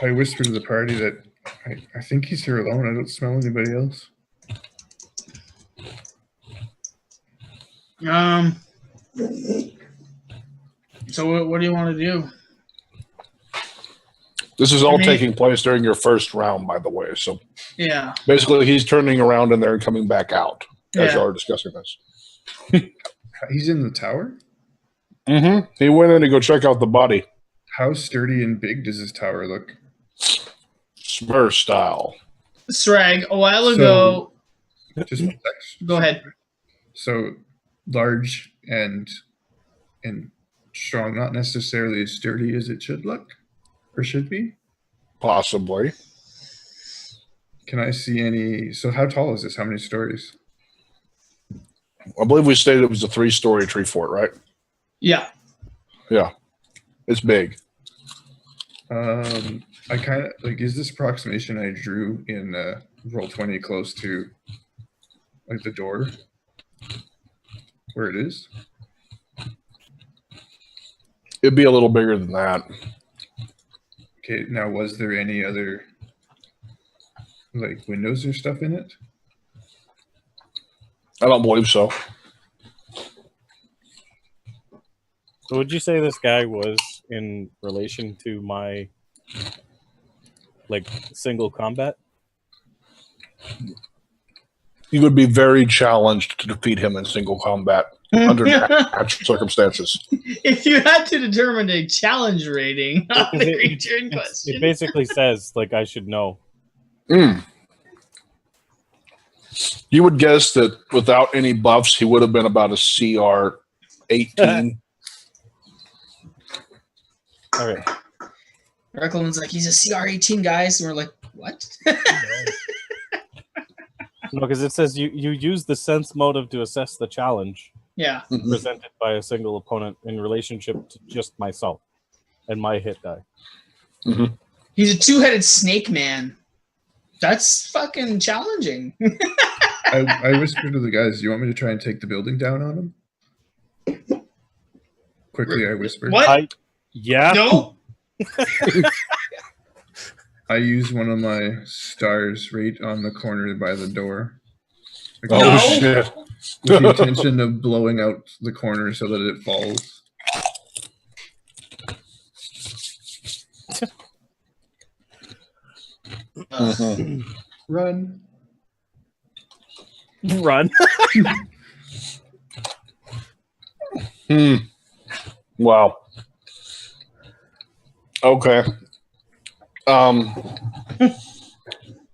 Speaker 1: I whispered to the party that I think he's here alone. I don't smell anybody else.
Speaker 4: So what do you want to do?
Speaker 2: This is all taking place during your first round, by the way. So
Speaker 4: yeah,
Speaker 2: basically, he's turning around in there and coming back out as you are discussing this.
Speaker 1: He's in the tower?
Speaker 2: Mm-hmm. He went in to go check out the body.
Speaker 1: How sturdy and big does this tower look?
Speaker 2: Smurrrrh style.
Speaker 4: Sragg, a while ago.
Speaker 1: Just
Speaker 4: go ahead.
Speaker 1: So large and strong, not necessarily as sturdy as it should look or should be.
Speaker 2: Possibly.
Speaker 1: Can I see any? So how tall is this? How many stories?
Speaker 2: I believe we stated it was a 3-story tree fort, right?
Speaker 4: Yeah.
Speaker 2: Yeah. It's big.
Speaker 1: I kind of like, is this approximation I drew in Roll20 close to like the door where it is?
Speaker 2: It'd be a little bigger than that.
Speaker 1: Okay, now was there any other like windows or stuff in it?
Speaker 2: I don't believe so.
Speaker 3: So would you say this guy was in relation to my like single combat?
Speaker 2: You would be very challenged to defeat him in single combat under natural circumstances.
Speaker 4: If you had to determine a challenge rating on the creature in question.
Speaker 3: It basically says like I should know.
Speaker 2: You would guess that without any buffs, he would have been about a CR 18.
Speaker 3: All right.
Speaker 4: Riclamin's like, he's a CR 18, guys. And we're like, what?
Speaker 3: No, because it says you use the sense motive to assess the challenge.
Speaker 4: Yeah.
Speaker 3: Presented by a single opponent in relationship to just myself and my hit die.
Speaker 4: He's a 2-headed snake man. That's fucking challenging.
Speaker 1: I whispered to the guys, "Do you want me to try and take the building down on him?" Quickly, I whispered.
Speaker 4: What?
Speaker 3: Yeah.
Speaker 4: No.
Speaker 1: I use one of my stars right on the corner by the door.
Speaker 2: Oh, shit.
Speaker 1: With the intention of blowing out the corner so that it falls. Run.
Speaker 3: Run.
Speaker 2: Wow. Okay.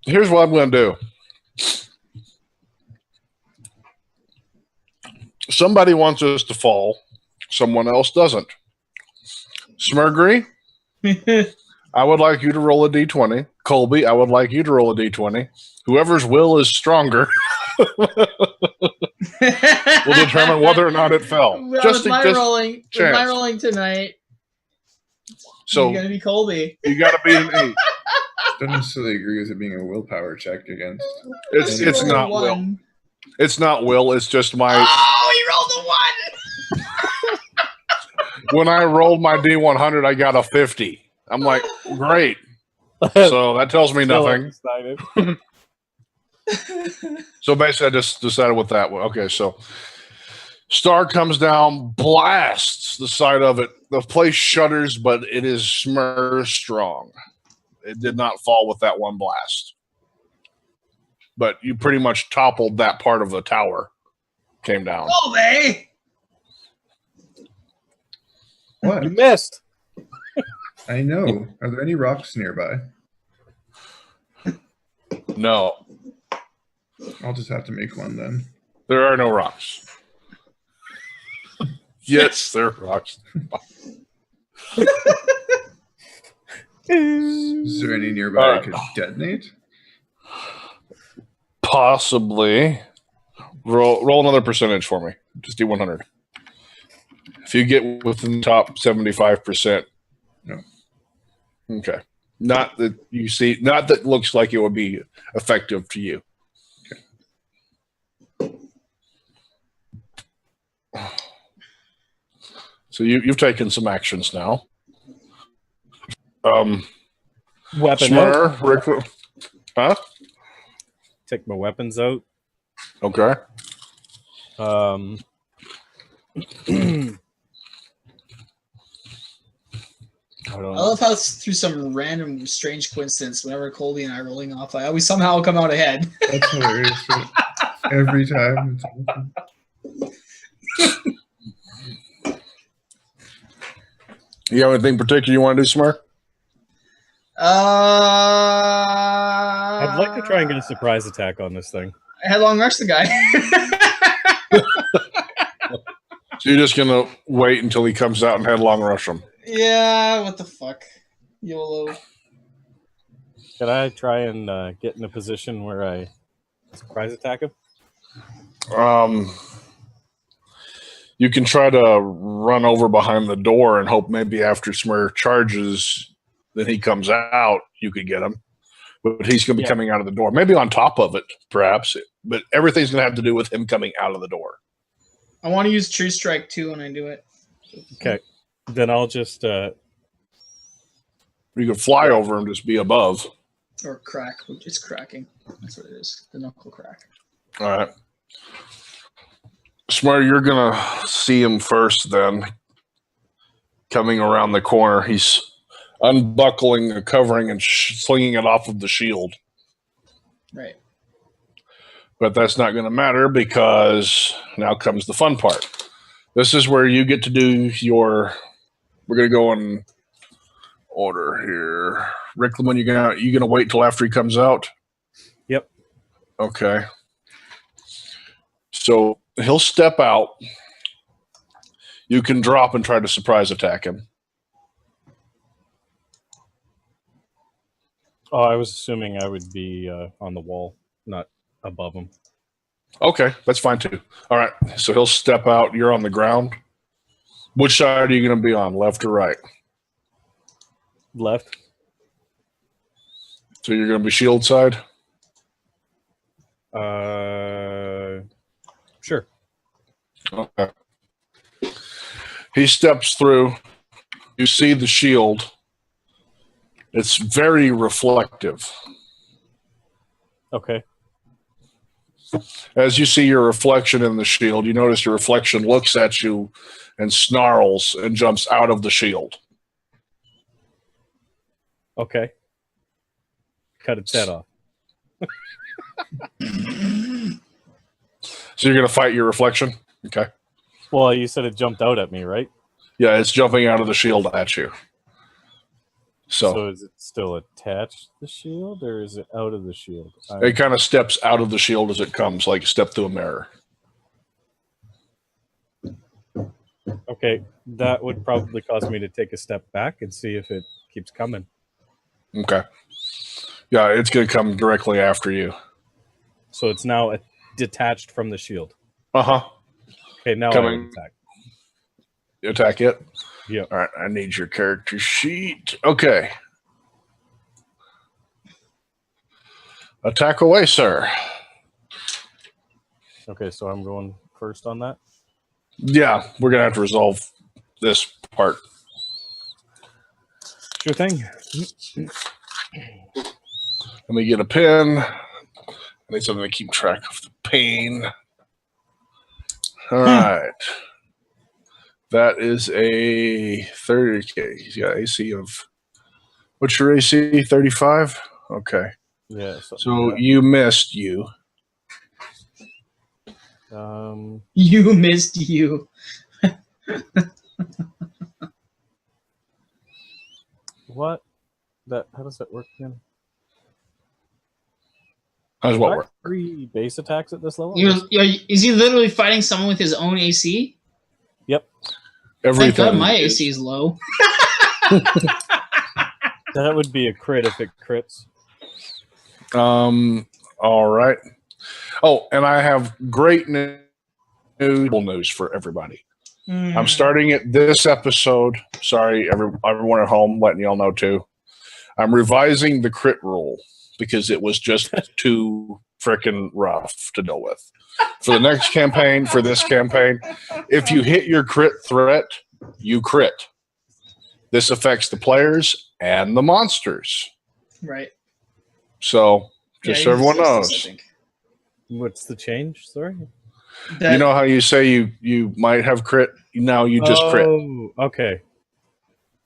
Speaker 2: Here's what I'm going to do. Somebody wants us to fall. Someone else doesn't. Smurrrrh, I would like you to roll a d20. Colby, I would like you to roll a d20. Whoever's will is stronger will determine whether or not it fell.
Speaker 4: Well, with my rolling tonight,
Speaker 2: So
Speaker 4: you're gonna be Colby.
Speaker 2: You got to beat an 8.
Speaker 1: Don't necessarily agree with it being a willpower check against.
Speaker 2: It's not will. It's not will. It's just my.
Speaker 4: Oh, he rolled a 1.
Speaker 2: When I rolled my D100, I got a 50. I'm like, great. So that tells me nothing. So basically, I just decided with that one. Okay, so star comes down, blasts the side of it. The place shudders, but it is Smurrrrh strong. It did not fall with that one blast. But you pretty much toppled that part of the tower. Came down.
Speaker 4: Colby!
Speaker 1: What?
Speaker 3: You missed.
Speaker 1: I know. Are there any rocks nearby?
Speaker 2: No,
Speaker 1: I'll just have to make one then.
Speaker 2: there are no rocks. Yes, there are rocks.
Speaker 1: Is there any nearby I could detonate?
Speaker 2: Possibly. Roll another percentage for me. Just do 100. If you get within the top 75%.
Speaker 1: No.
Speaker 2: Okay. Not that you see, not that looks like it would be effective to you. Okay. So you've taken some actions now.
Speaker 3: Weapon
Speaker 2: Smurrrrh,
Speaker 3: out.
Speaker 2: huh?
Speaker 3: Take my weapons out.
Speaker 2: Okay.
Speaker 3: I don't
Speaker 4: I
Speaker 3: know.
Speaker 4: love how through some random strange coincidence, whenever Colby and I are rolling off, I always somehow come out ahead.
Speaker 1: That's hilarious. Every time.
Speaker 2: You have anything particular you want to do, Smurrrrh?
Speaker 3: I'd like to try and get a surprise attack on this thing.
Speaker 4: Headlong rush the guy.
Speaker 2: So you're just gonna wait until he comes out and headlong rush him.
Speaker 4: Yeah, what the fuck? YOLO.
Speaker 3: Could I try and get in a position where I surprise attack him?
Speaker 2: You can try to run over behind the door and hope maybe after Smurrrrh charges, then he comes out, you could get him. But he's going to be coming out of the door. Maybe on top of it, perhaps. But everything's going to have to do with him coming out of the door.
Speaker 4: I want to use True Strike too when I do it.
Speaker 3: Okay. Then I'll just...
Speaker 2: You can fly over and just be above.
Speaker 4: Or crack. It's cracking. That's what it is. The knuckle crack.
Speaker 2: All right. Smurrrrh, you're going to see him first then. Coming around the corner. He's unbuckling the covering and slinging it off of the shield.
Speaker 4: Right.
Speaker 2: But that's not going to matter because now comes the fun part. This is where you get to do your... We're going to go in order here. Riclamin, you gonna wait till after he comes out?
Speaker 3: Yep.
Speaker 2: Okay. So he'll step out. You can drop and try to surprise attack him.
Speaker 3: Oh, I was assuming I would be on the wall, not above him.
Speaker 2: Okay, that's fine too. All right, so he'll step out. You're on the ground. Which side are you going to be on, left or right?
Speaker 3: Left.
Speaker 2: So you're going to be shield side?
Speaker 3: Sure.
Speaker 2: Okay. He steps through. You see the shield. It's very reflective.
Speaker 3: Okay.
Speaker 2: As you see your reflection in the shield, you notice your reflection looks at you and snarls and jumps out of the shield.
Speaker 3: Okay. Cut its head off.
Speaker 2: So you're going to fight your reflection? Okay.
Speaker 3: Well, you said it jumped out at me, right?
Speaker 2: Yeah, it's jumping out of the shield at you. So
Speaker 3: is it still attached to the shield, or is it out of the shield?
Speaker 2: it kind of steps out of the shield as it comes, like step through a mirror.
Speaker 3: Okay, that would probably cause me to take a step back and see if it keeps coming.
Speaker 2: Okay. Yeah, it's going to come directly after you.
Speaker 3: So it's now detached from the shield.
Speaker 2: Uh-huh.
Speaker 3: Okay, now I would attack.
Speaker 2: You attack it?
Speaker 3: Yeah.
Speaker 2: All right, I need your character sheet. Okay. Attack away, sir.
Speaker 3: Okay, so I'm going first on that.
Speaker 2: Yeah, we're going to have to resolve this part.
Speaker 3: Sure thing.
Speaker 2: Let me get a pen. I need something to keep track of the pain. All right. That is a 30. He's got AC of... What's your AC? 35? Okay.
Speaker 3: Yeah.
Speaker 2: So you missed you.
Speaker 4: You missed you.
Speaker 3: What? How does that work again?
Speaker 2: How does what work?
Speaker 3: 3 base attacks at this level?
Speaker 4: Is he literally fighting someone with his own AC?
Speaker 3: Yep.
Speaker 2: Everything.
Speaker 4: Thank God my AC is low.
Speaker 3: That would be a crit if it crits.
Speaker 2: All right. Oh, and I have great news for everybody. I'm starting it this episode. Sorry, everyone at home, letting y'all know too. I'm revising the crit rule because it was just too freaking rough to deal with. For the next campaign, for this campaign, if you hit your crit threat, you crit. This affects the players and the monsters.
Speaker 4: Right.
Speaker 2: So, just so everyone knows.
Speaker 3: What's the change? Sorry.
Speaker 2: You know how you say you might have crit? Now you just crit.
Speaker 3: Oh, okay.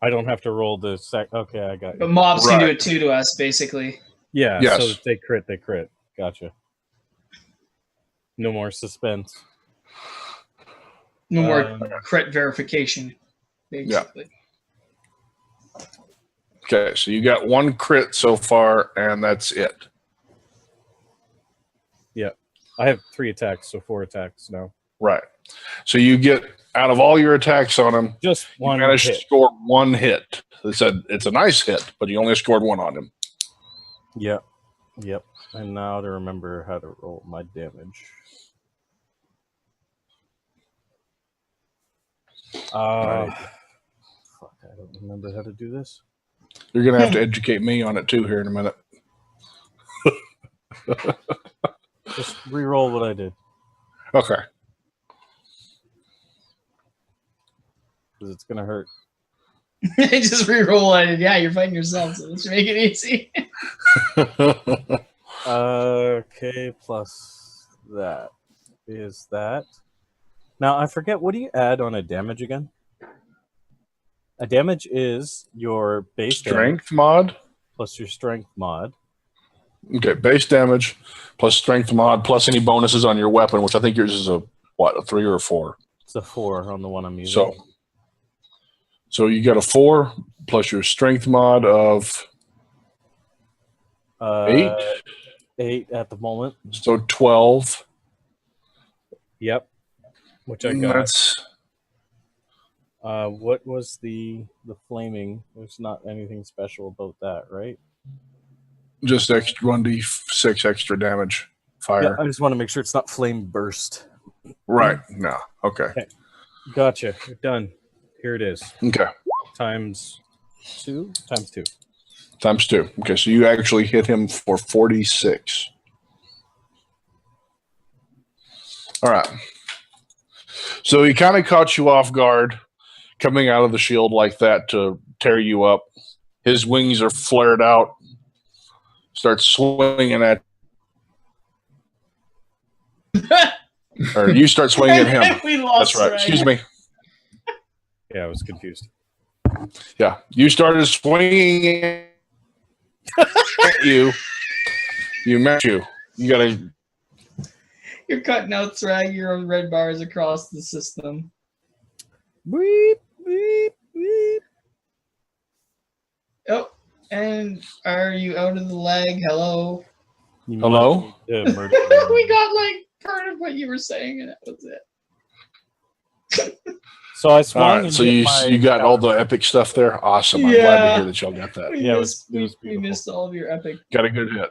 Speaker 3: I don't have to roll the sec. Okay, I got you.
Speaker 4: But mobs can do it too to us, basically.
Speaker 3: Yeah,
Speaker 2: Yes.
Speaker 3: So if they crit, they crit. Gotcha. No more suspense.
Speaker 4: No more crit verification, basically.
Speaker 2: Yeah. Okay, so you got 1 crit so far, and that's it.
Speaker 3: Yeah. I have 3 attacks, so 4 attacks now.
Speaker 2: Right. So you get, out of all your attacks on him,
Speaker 3: just one
Speaker 2: you managed
Speaker 3: hit.
Speaker 2: to score 1 hit. It's a nice hit, but you only scored 1 on him.
Speaker 3: Yep. Yep. And now to remember how to roll my damage.
Speaker 2: Right.
Speaker 3: Fuck, I don't remember how to do this.
Speaker 2: You're going to have to educate me on it too here in a minute.
Speaker 3: Just re-roll what I did.
Speaker 2: Okay.
Speaker 3: Because it's going to hurt.
Speaker 4: Just re-roll it. Yeah, you're fighting yourself, so let's make it easy.
Speaker 3: Okay, plus that is that. Now, I forget, what do you add on a damage again? A damage is your base
Speaker 2: strength mod
Speaker 3: plus your strength mod.
Speaker 2: Okay, base damage plus strength mod plus any bonuses on your weapon, which I think yours is a 3 or a 4?
Speaker 3: It's a 4 on the one I'm using.
Speaker 2: So you got a 4 plus your strength mod of 8?
Speaker 3: 8 at the moment.
Speaker 2: So 12.
Speaker 3: Yep. Which I got.
Speaker 2: That's...
Speaker 3: what was the flaming? There's not anything special about that, right?
Speaker 2: Just extra 1d6 extra damage. Fire.
Speaker 3: Yeah, I just want to make sure it's not flame burst.
Speaker 2: Right. No. Okay.
Speaker 3: Gotcha. You're done. Here it is.
Speaker 2: Okay.
Speaker 3: Times 2? Times 2.
Speaker 2: Times 2. Okay, so you actually hit him for 46. All right. So he kind of caught you off guard, coming out of the shield like that to tear you up. His wings are flared out. Starts swinging at... or you start swinging at him.
Speaker 4: We lost.
Speaker 2: That's right. Excuse me.
Speaker 3: Yeah, I was confused.
Speaker 2: Yeah, you started swinging at you. You met you. You gotta...
Speaker 4: You're cutting out Sragg. Your red bars across the system.
Speaker 3: Beep, beep, beep.
Speaker 4: Oh, And are you out of the leg? Hello?
Speaker 3: You
Speaker 2: Hello?
Speaker 3: might need to murder him.
Speaker 4: We got like part of what you were saying, and that was it.
Speaker 3: So I
Speaker 2: All
Speaker 3: swung.
Speaker 2: right,
Speaker 3: and
Speaker 2: so
Speaker 3: hit my
Speaker 2: you got all the
Speaker 3: counter.
Speaker 2: epic stuff there. Awesome. I'm glad to
Speaker 4: Yeah.
Speaker 2: hear that y'all got that.
Speaker 3: Yeah, it was
Speaker 4: we
Speaker 3: beautiful.
Speaker 4: missed all of your epic.
Speaker 2: Got a good hit.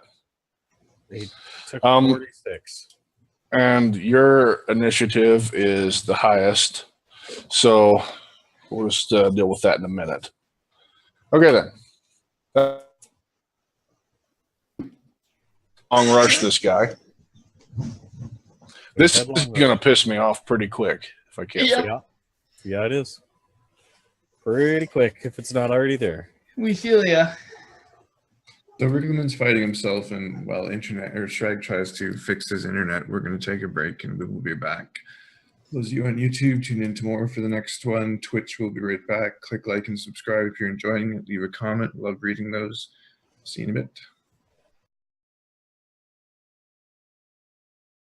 Speaker 3: They took
Speaker 2: 46.
Speaker 3: 46.
Speaker 2: And your initiative is the highest. So we'll just deal with that in a minute. Okay, then. Long rush this guy. This is
Speaker 3: Headlong
Speaker 2: going
Speaker 3: rush.
Speaker 2: to piss me off pretty quick if I can't.
Speaker 4: Yep.
Speaker 3: Yeah. Yeah, it is. Pretty quick if it's not already there.
Speaker 4: We feel ya.
Speaker 1: So Riclamin's fighting himself, and while Sragg tries to fix his internet, we're going to take a break, and we will be back. Those of you on YouTube, tune in tomorrow for the next one. Twitch will be right back. Click like and subscribe if you're enjoying it. Leave a comment. Love reading those. See you in a bit.